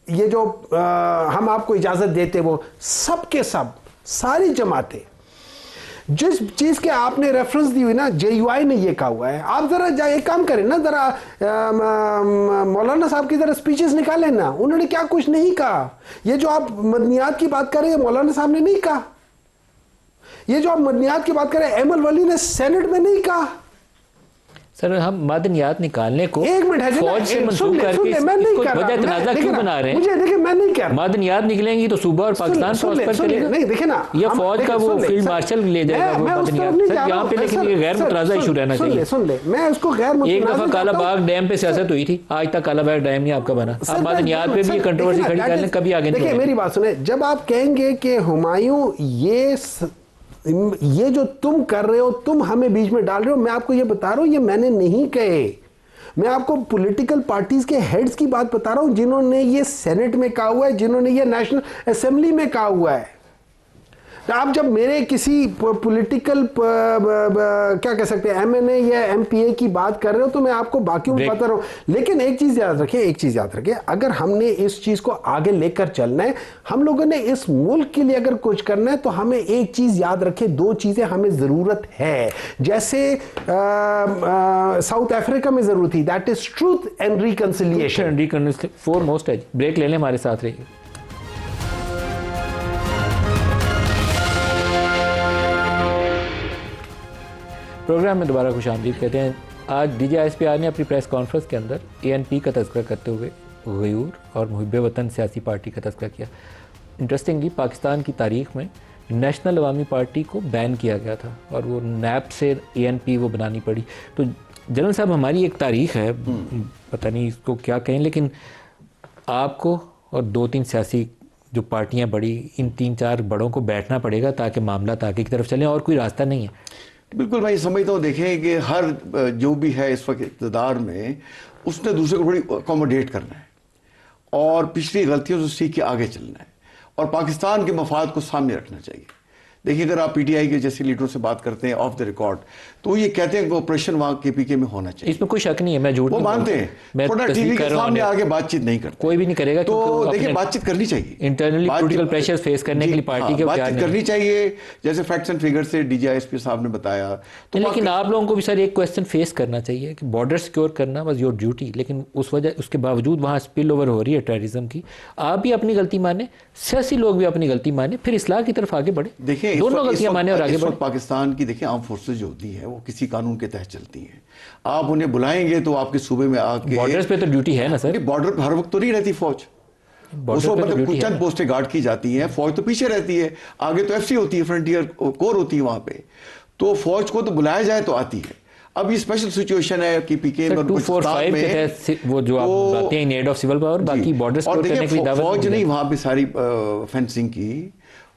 یہ جو ہم آپ کو اجازت دیتے, وہ سب کے سب ساری جماعتیں جس چیز کے آپ نے ریفرنس دی ہوئی نا, جے یو آئی نے یہ کہا ہوا ہے. آپ ذرا ایک کام کریں نا, ذرا مولانا صاحب کی ذرا سپیچز نکالیں نا, انہوں نے کیا کچھ نہیں کہا. یہ جو آپ مدنیات کی بات کر رہے ہیں مولانا صاحب نے نہیں کہا. یہ جو آپ مدنیات کی بات کر رہے ہیں ایم الولی نے سینٹ میں نہیں کہا. سر ہم مدنیات نکالنے کو ایک منٹ ہے فوج سے منسوخ کر کے اس کو وجہ تنازع کیوں بنا رہے ہیں؟ مجھے دیکھیں میں نہیں کہہ رہا. مدنیات نکلیں گی تو صوبہ اور پاکستان پراسپر کرے گا. نہیں دیکھیں نا, یہ فوج کا وہ فیلڈ مارشل لے جائے گا وہ مدنیات. سر یہاں پہ لیکن یہ غیر متنازع ایشو رہنا چاہیے. سن لے, میں اس کو غیر متنازع. ایک دفعہ کالا باغ ڈیم پہ سیاست ہوئی تھی, آج تک کالا باغ ڈیم نہیں آپ کا بنا. آپ مدنیات پہ بھی یہ کنٹروورسی کھڑی کر لیں, کبھی آگے نہیں. دیکھیں میری بات سنیں, جب آپ کہیں گے کہ ہمایوں یہ جو تم کر رہے ہو, تم ہمیں بیچ میں ڈال رہے ہو, میں آپ کو یہ بتا رہا ہوں یہ میں نے نہیں کہے. میں آپ کو پولیٹیکل پارٹیز کے ہیڈز کی بات بتا رہا ہوں جنہوں نے یہ سینٹ میں کہا ہوا ہے, جنہوں نے یہ نیشنل اسمبلی میں کہا ہوا ہے. آپ جب میرے کسی پولیٹیکل کیا کہہ سکتے ہیں ایم این اے یا ایم پی اے کی بات کر رہے ہو تو میں آپ کو باقیوں میں بتا رہا ہوں. لیکن ایک چیز یاد رکھیں, اگر ہم نے اس چیز کو آگے لے کر چلنا ہے, ہم لوگوں نے اس ملک کے لیے اگر کچھ کرنا ہے, تو ہمیں ایک چیز یاد رکھیں, 2 چیزیں ہمیں ضرورت ہے. جیسے ساؤتھ افریقہ میں ضرورت تھی, that is truth and reconciliation. Foremost ہے. بریک لے لیں, ہمارے ساتھ رہیے. پروگرام میں دوبارہ خوش آمدید کہتے ہیں. آج D G I S P R نے اپنی پریس کانفرنس کے اندر اے این پی کا تذکرہ کرتے ہوئے غیور اور محب وطن سیاسی پارٹی کا تذکرہ کیا. انٹرسٹنگلی پاکستان کی تاریخ میں نیشنل عوامی پارٹی کو بین کیا گیا تھا اور وہ نیب سے اے این پی وہ بنانی پڑی. تو جنرل صاحب ہماری ایک تاریخ ہے, پتہ نہیں اس کو کیا کہیں, لیکن آپ کو اور 2-3 سیاسی جو پارٹیاں بڑی, ان 3-4 بڑوں کو بیٹھنا پڑے گا تاکہ معاملات آگے کی طرف چلیں, اور کوئی راستہ نہیں ہے. بالکل میں یہ سمجھتا ہوں, دیکھیں کہ ہر جو بھی ہے اس وقت اقتدار میں, اس نے دوسرے کو بڑی اکوموڈیٹ کرنا ہے اور پچھلی غلطیوں سے سیکھ کے آگے چلنا ہے اور پاکستان کے مفاد کو سامنے رکھنا چاہیے. دیکھیے اگر آپ پی ٹی آئی کے جیسے لیڈروں سے بات کرتے ہیں آف دا ریکارڈ تو یہ کہتے ہیں کہ آپریشن وہاں کے پی کے میں ہونا چاہیے. اس میں کوئی شک نہیں ہے, میں جھوٹ وہ نہیں مانتے ہیں, میں تھوڑا ٹی وی کے سامنے آگے بات چیت نہیں کرتے, کوئی بھی نہیں کرے گا. تو دیکھیں بات چیت کرنی چاہیے, انٹرنلی پولیٹیکل پریشر فیس کرنے کے لیے پارٹی کے بات چیت کرنی چاہیے, جیسے فیکٹس اینڈ فگر سے D G I S P صاحب نے بتایا. تو لیکن آپ لوگوں کو بھی سر ایک کویسچن فیس کرنا چاہیے کہ بارڈر سیکیور کرنا واز یور ڈیوٹی, لیکن اس کے باوجود وہاں اسپل اوور ہو رہی ہے ٹیررزم کی. آپ بھی اپنی غلطی مانیں, سیاسی لوگ بھی اپنی غلطی مانیں, پھر اصلاح کی طرف آگے بڑھیں. دیکھیں دونوں غلطیاں مانیں اور آگے بڑھیں. پاکستان کی دیکھیں عام فورسز جو ہوتی ہیں وہ کسی قانون کے تحت چلتی ہیں. آپ انہیں بلائیں گے تو آپ کے صوبے میں آ کے بارڈرز پہ تو ڈیوٹی ہے نا سر. بارڈر پہ ہر وقت تو نہیں رہتی فوج, اس وقت مطلب چند پوسٹیں گارڈ کی جاتی ہیں, فوج تو پیچھے رہتی ہے, آگے تو ایف سی ہوتی ہے, فرنٹیئر کور ہوتی ہے وہاں پہ, تو فوج کو تو بلایا جائے تو آتی ہے. اب یہ اسپیشل سچویشن ہے کہ پی کے 245 کے تحت وہ جو آپ باتیں ہیں نیڈ آف سول پاور, باقی بارڈر سیکیور کرنے کی دعوت فوج نہیں وہاں پہ ساری فینسنگ کی,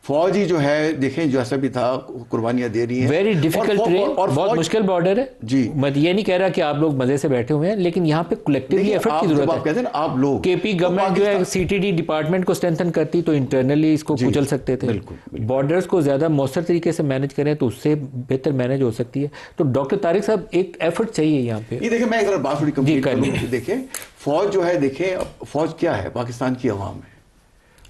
فوج ہی جو ہے دیکھیں جو ایسا بھی تھا قربانیاں دے رہی ہیں. ویری ڈیفیکلٹ ٹرین, بہت مشکل بارڈر ہے جی. میں یہ نہیں کہہ رہا کہ آپ لوگ مزے سے بیٹھے ہوئے ہیں, لیکن یہاں پہ کلیکٹیولی ایفرٹ کی ضرورت ہے. آپ کہتے ہیں نا آپ لوگ کے پی گورنمنٹ جو ہے سی ٹی ڈی ڈپارٹمنٹ کو اسٹرینتھن کرتی تو انٹرنلی اس کو کچل سکتے تھے. بارڈرز کو زیادہ مؤثر طریقے سے مینج کریں تو اس سے بہتر مینج ہو سکتی ہے. تو ڈاکٹر طارق صاحب ایک ایفرٹ چاہیے یہاں پہ. یہ دیکھیں میں اگر بات تھوڑی کمپلیٹ کروں, دیکھیں فوج جو ہے, دیکھیں فوج کیا ہے, پاکستان کی عوام ہے,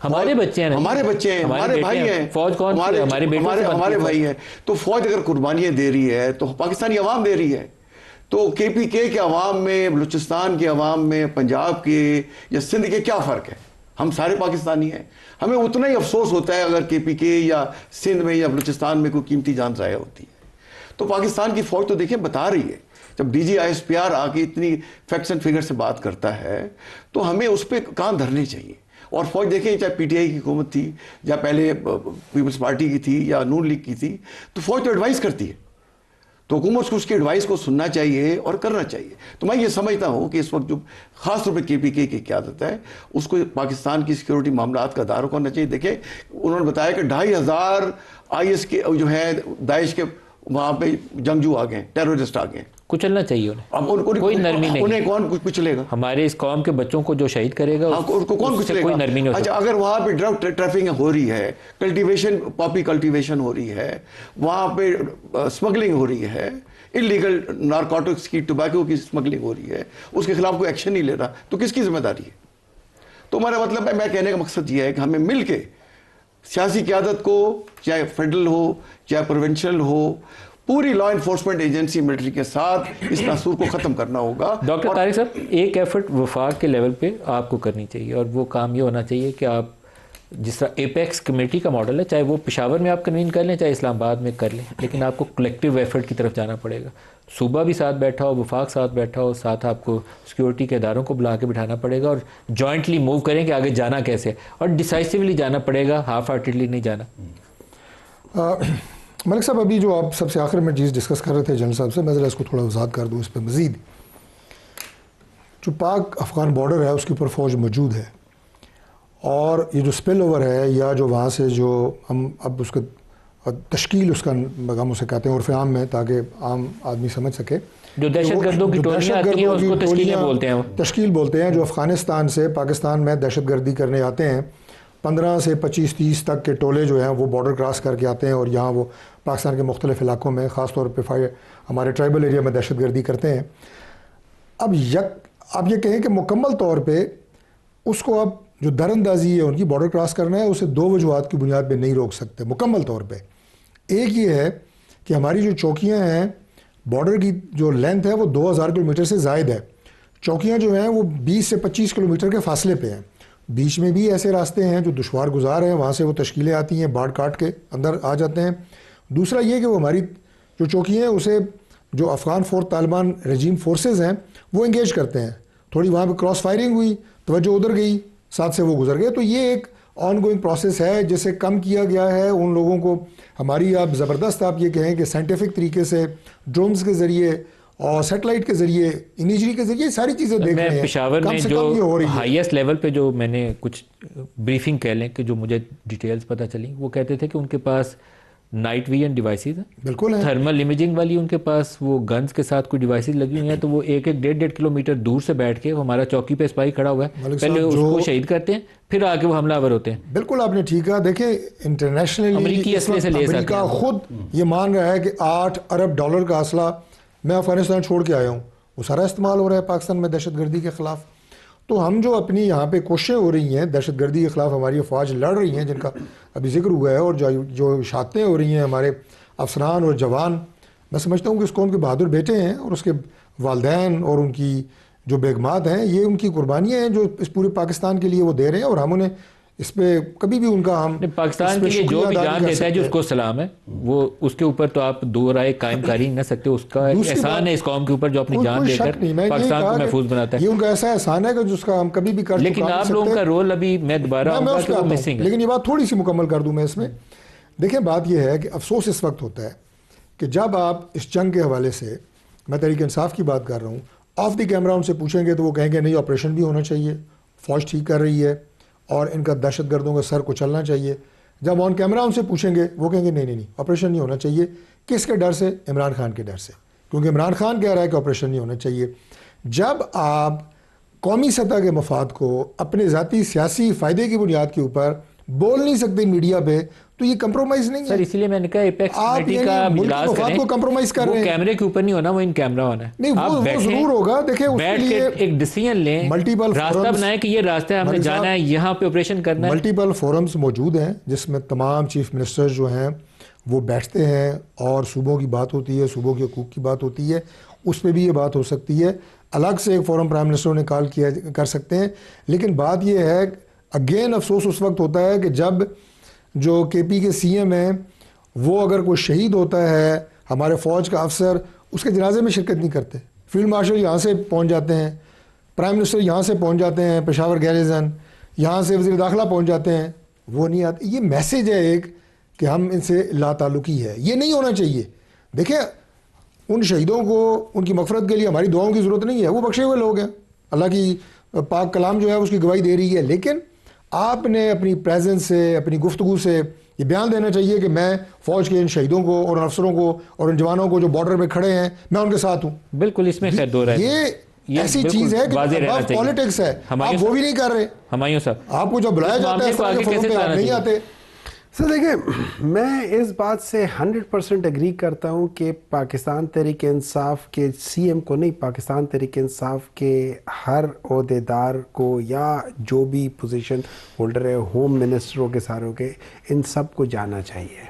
ہمارے بچے ہیں, ہمارے بچے ہیں, ہمارے بھائی ہیں. فوج کون سی ہے؟ ہمارے بیٹے, ہمارے بھائی ہیں. تو فوج اگر قربانیاں دے رہی ہے تو پاکستانی عوام دے رہی ہے. تو کے پی کے عوام میں, بلوچستان کے عوام میں, پنجاب کے یا سندھ کے کیا فرق ہے؟ ہم سارے پاکستانی ہیں. ہمیں اتنا ہی افسوس ہوتا ہے اگر کے پی کے یا سندھ میں یا بلوچستان میں کوئی قیمتی جان ضائع ہوتی ہے. تو پاکستان کی فوج تو دیکھیں بتا رہی ہے, جب D G I S P R آ کے اتنی فیکٹس اینڈ فگر سے بات کرتا ہے تو ہمیں اس پہ کان دھرنے چاہیے. اور فوج دیکھیں چاہے پی ٹی آئی کی حکومت تھی یا پہلے پیپلز پارٹی کی تھی یا نون لیگ کی تھی, تو فوج تو ایڈوائز کرتی ہے, تو حکومت کو اس کی ایڈوائز کو سننا چاہیے اور کرنا چاہیے. تو میں یہ سمجھتا ہوں کہ اس وقت جو خاص طور پہ کے پی کے کی قیادت ہے اس کو پاکستان کی سیکیورٹی معاملات کا دائرہ ہونا چاہیے. دیکھیں انہوں نے بتایا کہ 2500 آئی ایس کے جو ہے داعش کے وہاں پہ جنگجو آ گئے, ٹیررسٹ آ گئے, کچلنا چاہیے انہیں. اب کوئی نرمی نہیں, انہیں کون کچلے گا؟ ہمارے اس قوم کے بچوں کو جو شہید کرے گا ان کو کون کچلے گا؟ کوئی نرمی نہیں ہو. اچھا اگر وہاں پہ ڈرگ ٹریفکنگ ہو رہی ہے, کلٹیویشن, پاپی کلٹیویشن ہو رہی ہے, وہاں پہ اسمگلنگ ہو رہی ہے, انلیگل نارکوٹکس کی, ٹوبیکو کی اسمگلنگ ہو رہی ہے, اس کے خلاف کوئی ایکشن نہیں لے رہا, تو کس کی ذمہ داری ہے؟ تو ہمارا مطلب ہے, میں کہنے کا مقصد یہ ہے کہ ہمیں مل کے سیاسی قیادت کو, چاہے فیڈرل ہو چاہے پروونشل ہو, پوری لا انفورسمنٹ ایجنسی ملٹری کے ساتھ اس ناسور کو ختم کرنا ہوگا. ڈاکٹر طارق صاحب ایک ایفرٹ وفاق کے لیول پہ آپ کو کرنی چاہیے, اور وہ کام یہ ہونا چاہیے کہ آپ جس طرح ایپیکس کمیٹی کا ماڈل ہے, چاہے وہ پشاور میں آپ کنوین کر لیں چاہے اسلام آباد میں کر لیں, لیکن آپ کو کلیکٹیو ایفرٹ کی طرف جانا پڑے گا. صوبہ بھی ساتھ بیٹھا ہو, وفاق ساتھ بیٹھا ہو, ساتھ آپ کو سیکیورٹی کے اداروں کو بلا کے بٹھانا پڑے گا, اور جوائنٹلی موو کریں کہ آگے جانا کیسے, اور ڈیسائسیولی جانا پڑے گا, ہاف ہارٹیڈلی نہیں جانا. ملک صاحب ابھی جو آپ سب سے آخر میں چیز ڈسکس کر رہے تھے جنرل صاحب سے, میں ذرا اس کو تھوڑا وضاحت کر دوں اس پہ مزید. جو پاک افغان بارڈر ہے اس کے اوپر فوج موجود ہے, اور یہ جو اسپل اوور ہے یا جو وہاں سے جو ہم اب اس کا تشکیل, اس کا ہم اسے کہتے ہیں عرف عام میں تاکہ عام آدمی سمجھ سکے, جو دہشت گردوں کی ٹولیاں آتی ہیں اس کو تشکیلیں بولتے ہیں. تشکیل بولتے ہیں, جو افغانستان سے پاکستان میں دہشت گردی کرنے آتے ہیں. 15 سے 25-30 تک کے ٹولے جو ہیں وہ بارڈر کراس کر کے آتے ہیں, اور یہاں وہ پاکستان کے مختلف علاقوں میں خاص طور پہ ہمارے ٹرائبل ایریا میں دہشت گردی کرتے ہیں. اب آپ یہ کہیں کہ مکمل طور پہ اس کو اب جو در اندازی ہے ان کی بارڈر کراس کرنا ہے, اسے 2 وجوہات کی بنیاد پہ نہیں روک سکتے مکمل طور پہ. ایک یہ ہے کہ ہماری جو چوکیاں ہیں, بارڈر کی جو لینتھ ہے وہ 2000 کلومیٹر سے زائد ہے. چوکیاں جو ہیں وہ 20 سے 25 کلومیٹر کے فاصلے پہ ہیں. بیچ میں بھی ایسے راستے ہیں جو دشوار گزار ہیں, وہاں سے وہ تشکیلیں آتی ہیں, باڑ کاٹ کے اندر آ جاتے ہیں. دوسرا یہ کہ وہ ہماری جو چوکی ہیں اسے جو افغان طالبان رجیم فورسز ہیں وہ انگیج کرتے ہیں. تھوڑی وہاں پہ کراس فائرنگ ہوئی, توجہ ادھر گئی, ساتھ سے وہ گزر گئے. تو یہ ایک آن گوئنگ پروسیس ہے جسے کم کیا گیا ہے. ان لوگوں کو ہماری آپ زبردست آپ یہ کہیں کہ سائنٹیفک طریقے سے ڈرونز کے ذریعے اور سیٹلائٹ کے ذریعے, امیجری کے ذریعے ساری چیزیں دیکھ رہے ہیں. پشاور میں جو ہائیسٹ لیول پہ جو میں نے کچھ بریفنگ کہہ لیں کہ جو مجھے ڈیٹیلز پتہ چلیں, وہ کہتے تھے کہ ان کے پاس نائٹ ویژن ڈیوائسز ہیں, بالکل ہے. تھرمل امیجنگ والی ان کے پاس وہ گنز کے ساتھ کوئی ڈیوائسز لگی ہوئی ہیں, تو وہ 1-1.5 کلومیٹر دور سے بیٹھ کے ہمارا چوکی پہ سپاہی کھڑا ہوا ہے, پہلے اس کو شہید کرتے ہیں, پھر آگے وہ حملہ آور ہوتے ہیں. بالکل آپ نے ٹھیک کہا. دیکھیں انٹرنیشنلی امریکی اسلحے سے لیس امریکہ خود یہ مان رہا ہے کہ $8 ارب کا اسلحہ میں افغانستان چھوڑ کے آیا ہوں, وہ سارا استعمال ہو رہا ہے پاکستان میں دہشت گردی کے خلاف. تو ہم جو اپنی یہاں پہ کوششیں ہو رہی ہیں دہشت گردی کے خلاف, ہماری افواج لڑ رہی ہیں جن کا ابھی ذکر ہوا ہے, اور جو شہادتیں ہو رہی ہیں ہمارے افسران اور جوان, میں سمجھتا ہوں کہ اس قوم کے بہادر بیٹے ہیں اور اس کے والدین اور ان کی جو بیگمات ہیں, یہ ان کی قربانیاں ہیں جو اس پورے پاکستان کے لیے وہ دے رہے ہیں, اور ہم انہیں اس پہ کبھی بھی ان کا ہم پاکستان کے لیے جو بھی جان دیتا ہے جو اس کو سلام ہے, وہ اس کے اوپر تو آپ دو رائے قائم کر ہی نہیں سکتے. اس کا احسان ہے اس قوم کے اوپر جو اپنی جان دے کر پاکستان کو محفوظ بناتا ہے. یہ ان کا ایسا احسان ہے کہ جس کا ہم کبھی بھی کر لیکن آپ لوگوں کا رول ابھی میں دوبارہ آؤں گا کہ وہ مسنگ ہے. لیکن یہ بات تھوڑی سی مکمل کر دوں میں اس میں. دیکھیں بات یہ ہے کہ افسوس اس وقت ہوتا ہے کہ جب آپ اس جنگ کے حوالے سے, میں تحریک انصاف کی بات کر رہا ہوں, آف دی کیمرہ ان سے پوچھیں گے تو وہ کہیں گے نہیں آپریشن بھی ہونا چاہیے, فوج ٹھیک کر رہی ہے اور ان کا دہشت گردوں کا سر کچلنا چاہیے. جب آن کیمرہ ان سے پوچھیں گے وہ کہیں گے نہیں آپریشن نہیں ہونا چاہیے. کس کے ڈر سے؟ عمران خان کے ڈر سے, کیونکہ عمران خان کہہ رہا ہے کہ آپریشن نہیں ہونا چاہیے. جب آپ قومی سطح کے مفاد کو اپنے ذاتی سیاسی فائدے کی بنیاد کے اوپر بول نہیں سکتے میڈیا پہ, تو یہ کمپرومائز نہیں ہے سر. اسی لیے میں نے کہا ایپیکس کمیٹی کا اجلاس کریں, کو کمپرومائز کر رہے ہیں. کیمرے کے اوپر نہیں ہونا, وہ ان کیمرہ ہونا ہے. نہیں وہ ضرور ہوگا. دیکھیں اس بیٹھ کے ایک ڈیسیژن لیں, راستہ بنائیں کہ یہ راستہ ہم نے جانا ہے, یہاں پہ آپریشن کرنا ہے. ملٹیپل فورمز موجود ہیں جس میں تمام چیف منسٹر جو ہیں وہ بیٹھتے ہیں اور صوبوں کی بات ہوتی ہے, صوبوں کے حقوق کی بات ہوتی ہے, اس پہ بھی یہ بات ہو سکتی ہے. الگ سے ایک فورم پرائم منسٹر نے کال کیا کر سکتے ہیں. لیکن بات یہ ہے اگین افسوس اس وقت ہوتا ہے کہ جب جو کے پی کے سی ایم ہیں وہ اگر کوئی شہید ہوتا ہے, ہمارے فوج کا افسر, اس کے جنازے میں شرکت نہیں کرتے. فیلڈ مارشل یہاں سے پہنچ جاتے ہیں, پرائم منسٹر یہاں سے پہنچ جاتے ہیں, پشاور گیریزن, یہاں سے وزیر داخلہ پہنچ جاتے ہیں, وہ نہیں آتے. یہ میسیج ہے ایک کہ ہم ان سے لا تعلقی ہے, یہ نہیں ہونا چاہیے. دیکھیں ان شہیدوں کو ان کی مغفرت کے لیے ہماری دعاؤں کی ضرورت نہیں ہے, وہ بخشے ہوئے لوگ ہیں, اللہ کی پاک کلام جو ہے اس کی گواہی دے رہی ہے. لیکن آپ نے اپنی پریزنس سے, اپنی گفتگو سے یہ بیان دینا چاہیے کہ میں فوج کے ان شہیدوں کو اور ان افسروں کو اور ان جوانوں کو جو بارڈر پہ کھڑے ہیں میں ان کے ساتھ ہوں. بالکل, اس میں خیر دو رہے. یہ ایسی چیز ہے کہ پالیٹکس ہے, آپ وہ بھی نہیں کر رہے. ہمایوں صاحب آپ کو جو بلایا جاتا ہے آپ نہیں آتے. سر دیکھیں میں اس بات سے 100% اگری کرتا ہوں کہ پاکستان تحریک انصاف کے سی ایم کو نہیں, پاکستان تحریک انصاف کے ہر عہدیدار کو یا جو بھی پوزیشن ہولڈر ہے, ہوم منسٹروں کے ساروں کے, ان سب کو جانا چاہیے,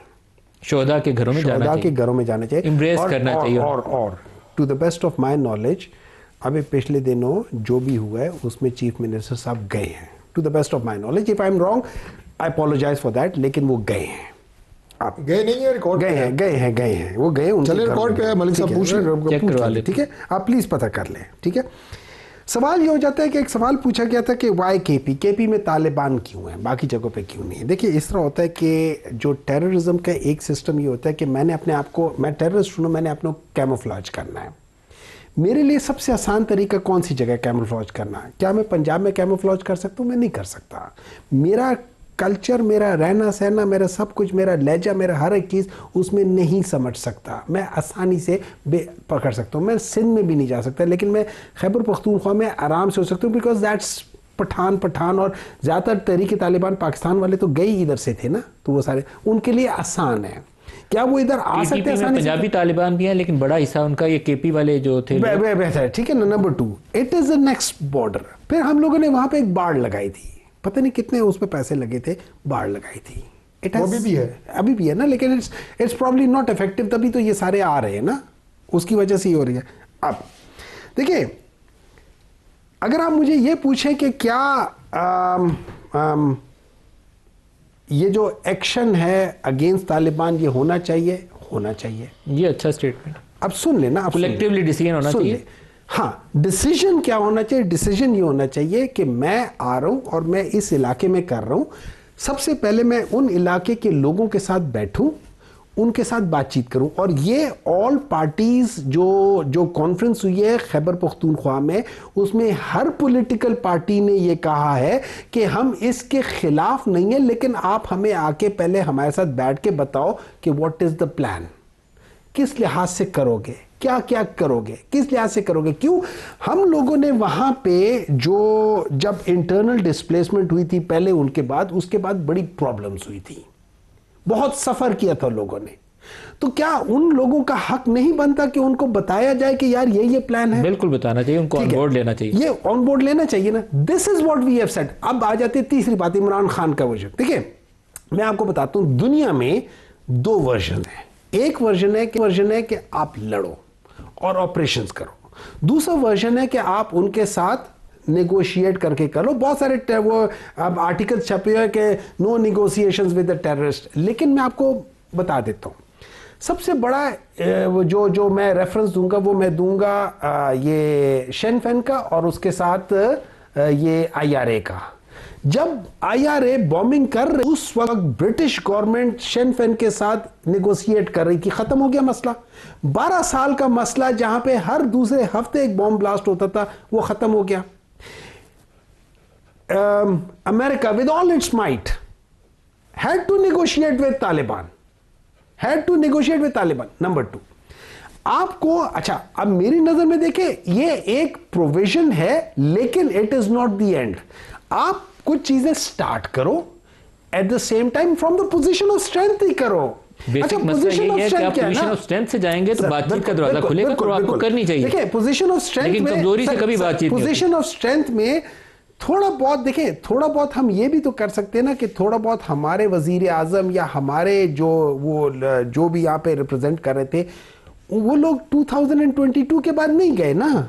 شہداء کے گھروں میں جانا چاہیے, شہداء کے گھروں میں جانا چاہیے, امبریس کرنا چاہیے. اور to the best of my knowledge ابھی پچھلے دنوں جو بھی ہوا ہے اس میں چیف منسٹر صاحب گئے ہیں. To the best of my knowledge, if I am wrong I apologize for that, لیکن وہ گئے ہیں. آپ گئے نہیں ہیں, ریکارڈ گئے ہیں وہ گئے, چلے ریکارڈ پہ ہے, ملک صاحب پوچھ لیں, ٹھیک ہے, آپ پلیز پتہ کر لیں. ٹھیک ہے, سوال یہ ہو جاتا ہے کہ ایک سوال پوچھا گیا تھا کہ وائی کے پی میں طالبان کیوں ہیں, باقی جگہوں پہ کیوں نہیں ہے. دیکھیے اس طرح ہوتا ہے کہ جو ٹیررزم کا ایک سسٹم یہ ہوتا ہے کہ میں نے اپنے آپ کو, میں ٹیررسٹ ہوں, میں نے اپنے کیموفلاج کرنا ہے. میرے لیے سب سے آسان طریقہ کون سی جگہ کیموفلاج کرنا ہے؟ کیا میں پنجاب میں کیموفلاج کر سکتا ہوں؟ میں نہیں کر سکتا. میرا کلچر, میرا رہنا سہنا, میرا سب کچھ, میرا لہجہ, میرا ہر ایک چیز اس میں نہیں سمجھ سکتا. میں آسانی سے پکڑ سکتا ہوں. میں سندھ میں بھی نہیں جا سکتا, لیکن میں خیبر پختونخوا میں آرام سے ہو سکتا ہوں, بیکاز دیٹس پٹھان. اور زیادہ تر تحریک طالبان پاکستان والے تو گئے ادھر سے تھے نا, تو وہ سارے ان کے لیے آسان ہے. کیا وہ ادھر آ سکتے ہیں؟ پنجابی طالبان بھی ہیں, لیکن بڑا حصہ ان کا یہ کے پی والے جو تھے بہتر. ٹھیک ہے نا. Number 2, it is a next border. پھر ہم لوگوں نے وہاں پہ ایک باڑ لگائی تھی, پتہ نہیں کتنے اس پہ پیسے لگے تھے, باڑ لگائی تھی. ابھی بھی ہے نا, لیکن اٹس پرابلی ناٹ افیکٹو. تبھی تو یہ سارے آ رہے ہیں نا, اس کی وجہ سے ہی ہو رہی ہے. اب دیکھیں اگر آپ مجھے یہ پوچھیں کہ کیا یہ جو ایکشن ہے اگینسٹ طالبان یہ ہونا چاہیے, یہ اچھا اسٹیٹمنٹ. اب سن لینا, کلیکٹیولی ڈیسیژن ہونا چاہیے. ہاں, ڈیسیژن کیا ہونا چاہیے؟ ڈیسیژن یہ ہونا چاہیے کہ میں آ رہا ہوں اور میں اس علاقے میں کر رہا ہوں. سب سے پہلے میں ان علاقے کے لوگوں کے ساتھ بیٹھوں, ان کے ساتھ بات چیت کروں. اور یہ آل پارٹیز جو کانفرنس ہوئی ہے خیبر پختونخوا میں, اس میں ہر پولیٹیکل پارٹی نے یہ کہا ہے کہ ہم اس کے خلاف نہیں ہیں, لیکن آپ ہمیں آ کے پہلے ہمارے ساتھ بیٹھ کے بتاؤ کہ واٹ از دا پلان, کس لحاظ سے کرو گے, کیا کیا کرو گے, کس لحاظ سے کرو گے. کیوں ہم لوگوں نے وہاں پہ جب انٹرنل ڈسپلیسمنٹ ہوئی تھی پہلے, ان کے بعد, اس کے بعد بڑی پرابلمز ہوئی تھی, بہت سفر کیا تھا لوگوں نے. تو کیا ان لوگوں کا حق نہیں بنتا کہ ان کو بتایا جائے کہ یار یہ پلان ہے؟ بالکل بتانا چاہیے, ان کو آن بورڈ لینا چاہیے, یہ آن بورڈ لینا چاہیے نا. This is what we have said. اب آ جاتے تیسری بات, عمران خان کا ورژن. دیکھیں میں آپ کو بتاتا ہوں, دنیا میں 2 ورژن ہیں. ایک ورژن ہے کہ آپ لڑو اور آپریشنز کرو. دوسرا ورژن ہے کہ آپ ان کے ساتھ نیگوشیٹ کر کے کرو. بہت سارے وہ اب آرٹیکل چھپے ہوئے کہ نو نیگوسیشنز ود دا ٹیررسٹ. لیکن میں آپ کو بتا دیتا ہوں, سب سے بڑا جو میں ریفرنس دوں گا وہ میں دوں گا یہ شین فین کا, اور اس کے ساتھ یہ IRA کا. جب IRA بومبنگ کر رہے اس وقت برٹش گورنمنٹ شین فین کے ساتھ نیگوسیٹ کر رہی تھی. ختم ہو گیا مسئلہ. 12 سال کا مسئلہ جہاں پہ ہر دوسرے ہفتے ایک بومب بلاسٹ ہوتا تھا, وہ ختم ہو گیا. America with all its might had to negotiate with Taliban. Number 2, آپ کو اچھا اب میری نظر میں دیکھیں یہ ایک پروویژن ہے, لیکن it is not the end. آپ کچھ چیزیں سٹارٹ کرو, at the same time from the position of strength ہی کرو. بیسک مسئلہ یہ ہے کہ آپ پوزیشن آف اسٹرینتھ سے جائیں گے تو بات چیت کا دروازہ کھلے گا, اور آپ کو کرنی چاہیے. دیکھیں پوزیشن آف اسٹرینتھ لیکن کمزوری سے کبھی بات چیت نہیں ہوتی. پوزیشن آف اسٹرینتھ میں تھوڑا بہت دیکھیں, تھوڑا بہت ہم یہ بھی تو کر سکتے ہیں نا کہ تھوڑا بہت ہمارے وزیر اعظم یا ہمارے جو بھی یہاں پہ ریپرزینٹ کر رہے تھے, وہ لوگ 2022 کے بعد نہیں گئے نا.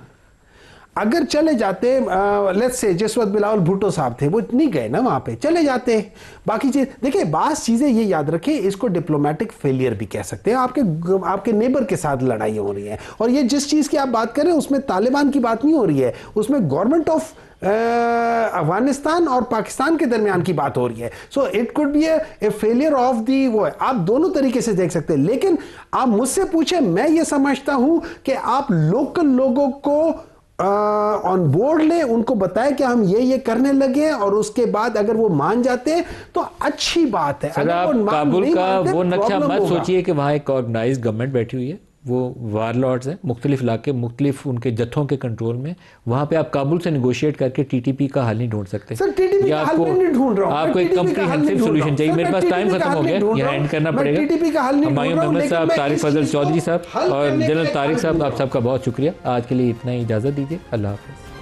اگر چلے جاتے لیٹس سے جس وقت بلاول بھٹو صاحب تھے, وہ نہیں گئے نا وہاں پہ, چلے جاتے. باقی چیز دیکھیں, بعض چیزیں یہ یاد رکھیں, اس کو ڈپلومیٹک فیلئر بھی کہہ سکتے ہیں. آپ کے نیبر کے ساتھ لڑائی ہو رہی ہے, اور یہ جس چیز کی آپ بات کریں اس میں طالبان کی بات نہیں ہو رہی ہے, اس میں گورنمنٹ آف افغانستان اور پاکستان کے درمیان کی بات ہو رہی ہے. So it could be a failure of the, وہ آپ دونوں طریقے سے دیکھ سکتے ہیں. لیکن آپ مجھ سے پوچھیں, میں یہ سمجھتا ہوں کہ آپ لوکل لوگوں کو آن بورڈ لیں, ان کو بتائیں کہ ہم یہ کرنے لگے, اور اس کے بعد اگر وہ مان جاتے ہیں تو اچھی بات ہے. سر آپ کابل کا وہ نقشہ مت سوچئے کہ وہاں ایک آرگنائزڈ گورنمنٹ بیٹھی ہوئی ہے, وہ وار لارڈز ہیں, مختلف علاقے مختلف ان کے جتھوں کے کنٹرول میں. وہاں پہ آپ کابل سے نیگوشیٹ کر کے TTP کا حل نہیں ڈھونڈ سکتے. سر TTP کا حل نہیں ڈھونڈ رہا ہوں, آپ کو ایک کمپریہنسو سولوشن چاہیے. میرے پاس ٹائم ختم ہو گیا, یہاں اینڈ کرنا پڑے گا. ہمایوں محمد صاحب, طارق فضل چودھری صاحب اور جنرل طارق صاحب, آپ سب کا بہت شکریہ. آج کے لیے اتنا ہی, اجازت دیجیے. اللہ حافظ.